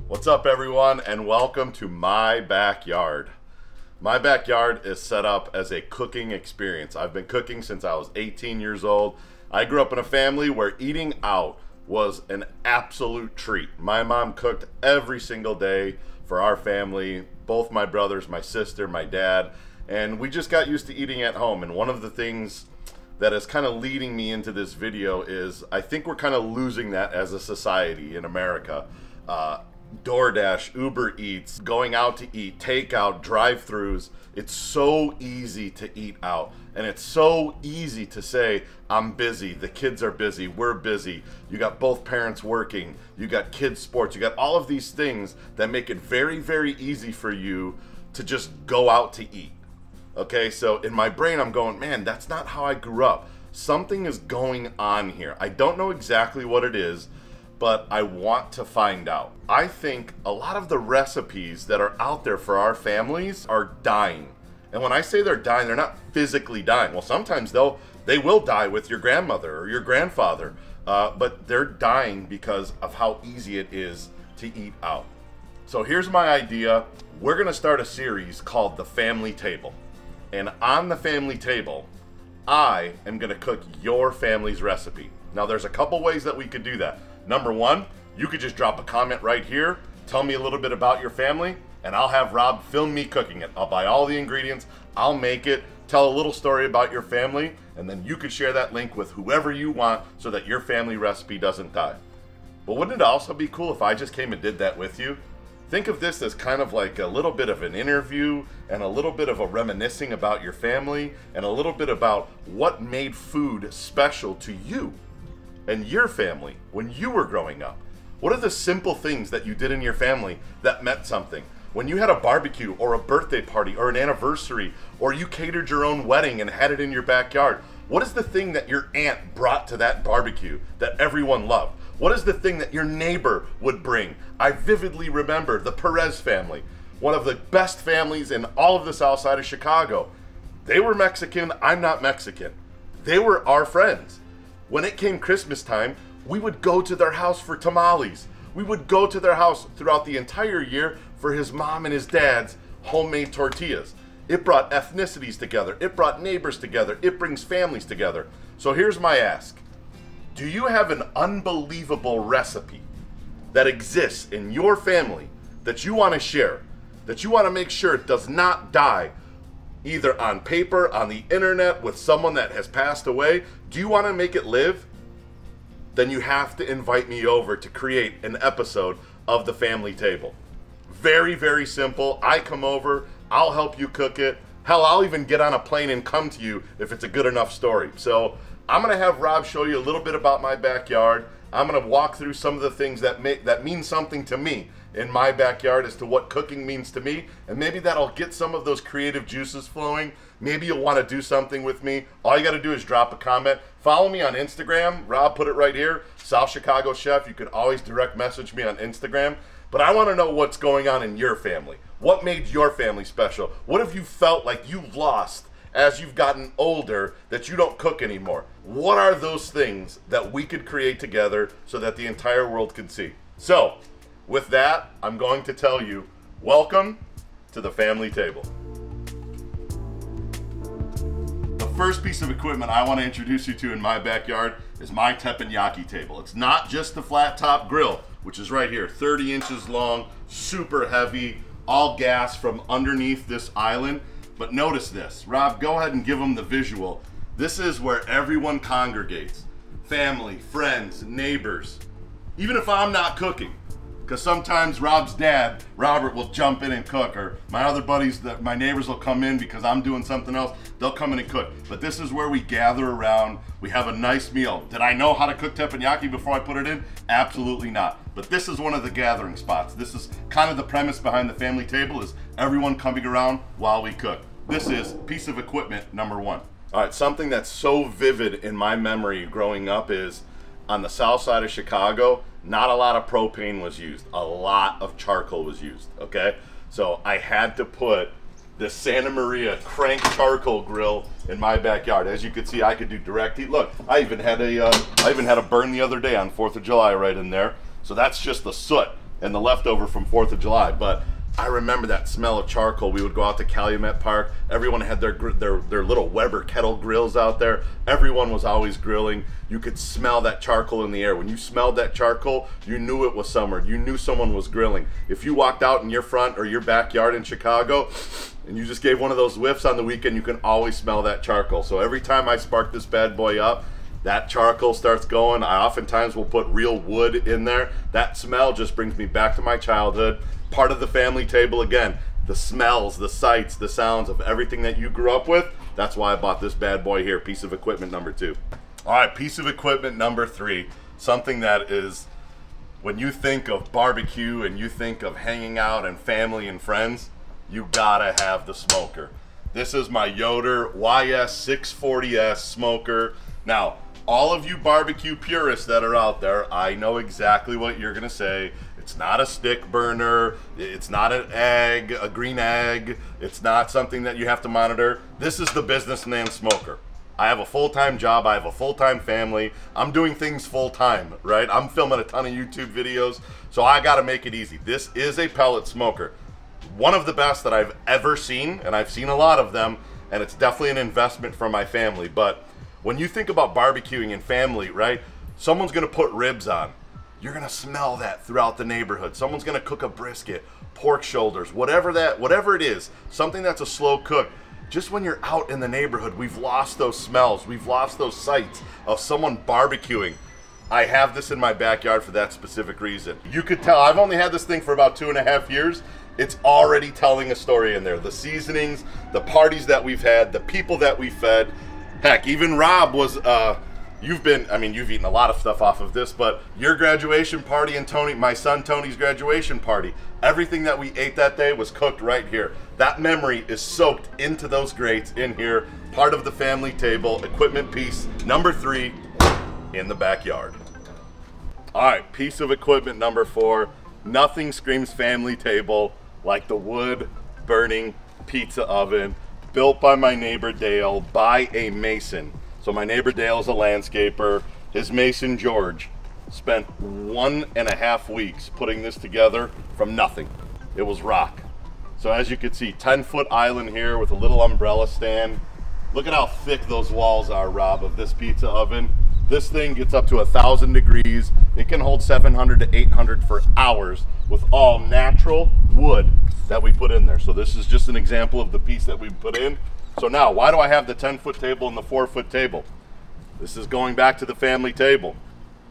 What's up, everyone, and welcome to my backyard. My backyard is set up as a cooking experience. I've been cooking since I was 18 years old. I grew up in a family where eating out was an absolute treat. My mom cooked every single day for our family, both my brothers, my sister, my dad, and we just got used to eating at home. And one of the things that is kind of leading me into this video is I think we're kind of losing that as a society in America. DoorDash, Uber Eats, going out to eat, takeout, drive-thrus. It's so easy to eat out, and it's so easy to say, I'm busy, the kids are busy, we're busy. You got both parents working, you got kids sports, you got all of these things that make it very, very easy for you to just go out to eat. Okay, so in my brain I'm going, man, that's not how I grew up. Something is going on here. I don't know exactly what it is, but I want to find out. I think a lot of the recipes that are out there for our families are dying. And when I say they're dying, they're not physically dying. Well, sometimes they will die with your grandmother or your grandfather, but they're dying because of how easy it is to eat out. So here's my idea. We're gonna start a series called The Family Table. And on the family table, I am gonna cook your family's recipe. Now there's a couple ways that we could do that. Number one, you could just drop a comment right here, tell me a little bit about your family, and I'll have Rob film me cooking it. I'll buy all the ingredients, I'll make it, tell a little story about your family, and then you could share that link with whoever you want so that your family recipe doesn't die. But wouldn't it also be cool if I just came and did that with you? Think of this as kind of like a little bit of an interview and a little bit of a reminiscing about your family and a little bit about what made food special to you and your family when you were growing up. What are the simple things that you did in your family that meant something? When you had a barbecue or a birthday party or an anniversary, or you catered your own wedding and had it in your backyard, what is the thing that your aunt brought to that barbecue that everyone loved? What is the thing that your neighbor would bring? I vividly remember the Perez family, one of the best families in all of the south side of Chicago. They were Mexican, I'm not Mexican. They were our friends. When it came Christmas time, we would go to their house for tamales. We would go to their house throughout the entire year for his mom and his dad's homemade tortillas. It brought ethnicities together. It brought neighbors together. It brings families together. So here's my ask. Do you have an unbelievable recipe that exists in your family that you want to share, that you want to make sure it does not die either on paper, on the internet, with someone that has passed away? Do you want to make it live? Then you have to invite me over to create an episode of The Family Table. Very, very simple. I come over, I'll help you cook it. Hell, I'll even get on a plane and come to you if it's a good enough story. So I'm gonna have Rob show you a little bit about my backyard. I'm gonna walk through some of the things that mean something to me in my backyard as to what cooking means to me, and maybe that'll get some of those creative juices flowing. Maybe you'll want to do something with me. All you got to do is drop a comment. Follow me on Instagram. Rob put it right here, South Chicago Chef. You can always direct message me on Instagram. But I want to know what's going on in your family. What made your family special? What have you felt like you've lost as you've gotten older that you don't cook anymore? What are those things that we could create together so that the entire world can see? So, with that, I'm going to tell you, welcome to the family table. The first piece of equipment I want to introduce you to in my backyard is my Teppanyaki table. It's not just the flat top grill, which is right here, 30 inches long, super heavy, all gas from underneath this island. But notice this. Rob, go ahead and give them the visual. This is where everyone congregates. Family, friends, neighbors. Even if I'm not cooking. Because sometimes Rob's dad, Robert, will jump in and cook, or my other buddies, my neighbors will come in because I'm doing something else, they'll come in and cook. But this is where we gather around, we have a nice meal. Did I know how to cook teppanyaki before I put it in? Absolutely not. But this is one of the gathering spots. This is kind of the premise behind the family table, is everyone coming around while we cook. This is piece of equipment number one. All right, something that's so vivid in my memory growing up is on the south side of Chicago, not a lot of propane was used. A lot of charcoal was used, okay? So I had to put this Santa Maria crank charcoal grill in my backyard. As you can see, I could do direct heat. Look, I even had a burn the other day on 4th of July right in there. So that's just the soot and the leftover from 4th of July. But I remember that smell of charcoal. We would go out to Calumet Park. Everyone had their little Weber kettle grills out there. Everyone was always grilling. You could smell that charcoal in the air. When you smelled that charcoal, you knew it was summer. You knew someone was grilling. If you walked out in your front or your backyard in Chicago and you just gave one of those whiffs on the weekend, you can always smell that charcoal. So every time I spark this bad boy up, that charcoal starts going. I oftentimes will put real wood in there. That smell just brings me back to my childhood. Part of the family table again. The smells, the sights, the sounds of everything that you grew up with. That's why I bought this bad boy here. Piece of equipment number 2. All right, piece of equipment number 3. Something that is, when you think of barbecue and you think of hanging out and family and friends, you gotta have the smoker. This is my Yoder YS640S smoker. Now, all of you barbecue purists that are out there, I know exactly what you're gonna say. It's not a stick burner, it's not an egg, a green egg, it's not something that you have to monitor. This is the businessman smoker. I have a full-time job, I have a full-time family, I'm doing things full-time, right? I'm filming a ton of YouTube videos, so I gotta make it easy. This is a pellet smoker. One of the best that I've ever seen, and I've seen a lot of them, and it's definitely an investment for my family. But when you think about barbecuing and family, right? Someone's gonna put ribs on. You're gonna smell that throughout the neighborhood. Someone's gonna cook a brisket, pork shoulders, whatever it is, something that's a slow cook. Just when you're out in the neighborhood, we've lost those smells, we've lost those sights of someone barbecuing. I have this in my backyard for that specific reason. You could tell, I've only had this thing for about 2.5 years. It's already telling a story in there. The seasonings, the parties that we've had, the people that we fed. Heck, even Rob was, you've eaten a lot of stuff off of this, but your graduation party and my son Tony's graduation party, everything that we ate that day was cooked right here. That memory is soaked into those grates in here, part of the family table, equipment piece number 3 in the backyard. All right, piece of equipment number 4. Nothing screams family table like the wood burning pizza oven built by my neighbor Dale by a mason. So my neighbor Dale is a landscaper. His mason George spent 1.5 weeks putting this together from nothing. It was rock. So as you can see, 10-foot island here with a little umbrella stand. Look at how thick those walls are, Rob, of this pizza oven. This thing gets up to 1,000 degrees. It can hold 700 to 800 for hours with all natural wood that we put in there. So this is just an example of the piece that we put in. So now, why do I have the 10-foot table and the 4-foot table? This is going back to the family table.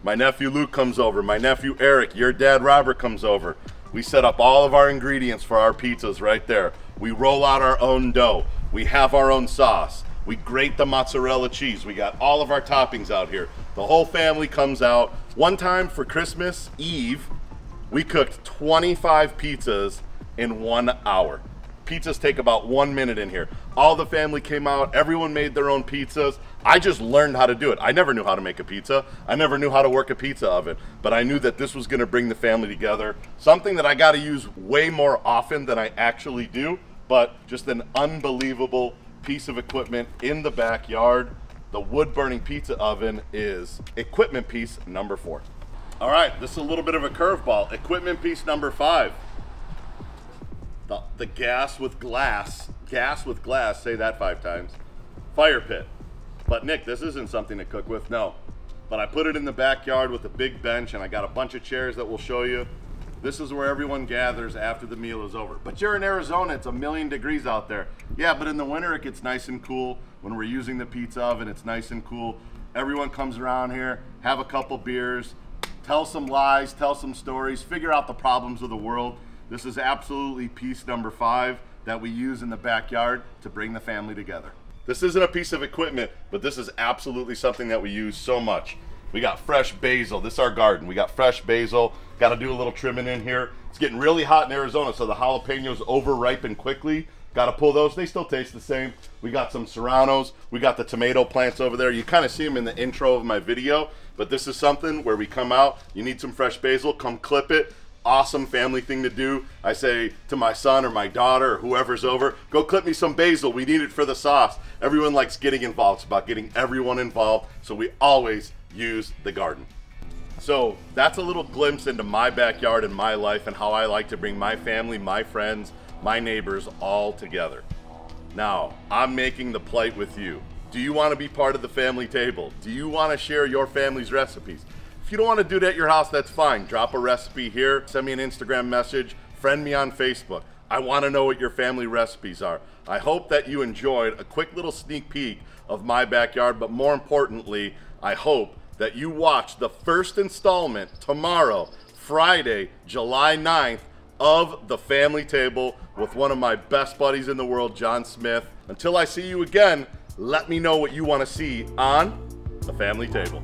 My nephew Luke comes over. My nephew Eric, your dad Robert comes over. We set up all of our ingredients for our pizzas right there. We roll out our own dough. We have our own sauce. We grate the mozzarella cheese. We got all of our toppings out here. The whole family comes out. One time for Christmas Eve, we cooked 25 pizzas in 1 hour. Pizzas take about 1 minute in here. All the family came out. Everyone made their own pizzas. I just learned how to do it. I never knew how to make a pizza. I never knew how to work a pizza oven. But I knew that this was going to bring the family together. Something that I got to use way more often than I actually do. But just an unbelievable piece of equipment in the backyard. The wood-burning pizza oven is equipment piece number 4. All right, this is a little bit of a curveball. Equipment piece number 5. The gas with glass, say that 5 times, fire pit. But Nick, this isn't something to cook with, no. But I put it in the backyard with a big bench, and I got a bunch of chairs that we'll show you. This is where everyone gathers after the meal is over. But you're in Arizona, it's 1,000,000 degrees out there. Yeah, but in the winter it gets nice and cool. When we're using the pizza oven, it's nice and cool. Everyone comes around here, have a couple beers, tell some lies, tell some stories, figure out the problems of the world. This is absolutely piece number 5 that we use in the backyard to bring the family together. This isn't a piece of equipment, but this is absolutely something that we use so much. We got fresh basil. This is our garden. We got fresh basil. Got to do a little trimming in here. It's getting really hot in Arizona, so the jalapenos over-ripen quickly. Got to pull those. They still taste the same. We got some serranos. We got the tomato plants over there. You kind of see them in the intro of my video, but this is something where we come out. You need some fresh basil. Come clip it. Awesome family thing to do. I say to my son or my daughter or whoever's over, go clip me some basil. We need it for the sauce. Everyone likes getting involved. It's about getting everyone involved, so we always use the garden. So that's a little glimpse into my backyard and my life and how I like to bring my family, my friends, my neighbors all together. Now, I'm making the plight with you. Do you want to be part of the family table? Do you want to share your family's recipes? If you don't want to do it at your house, that's fine. Drop a recipe here, send me an Instagram message, friend me on Facebook. I want to know what your family recipes are. I hope that you enjoyed a quick little sneak peek of my backyard, but more importantly, I hope that you watch the first installment tomorrow, Friday, July 9th, of The Family Table with one of my best buddies in the world, John Smith. Until I see you again, let me know what you want to see on The Family Table.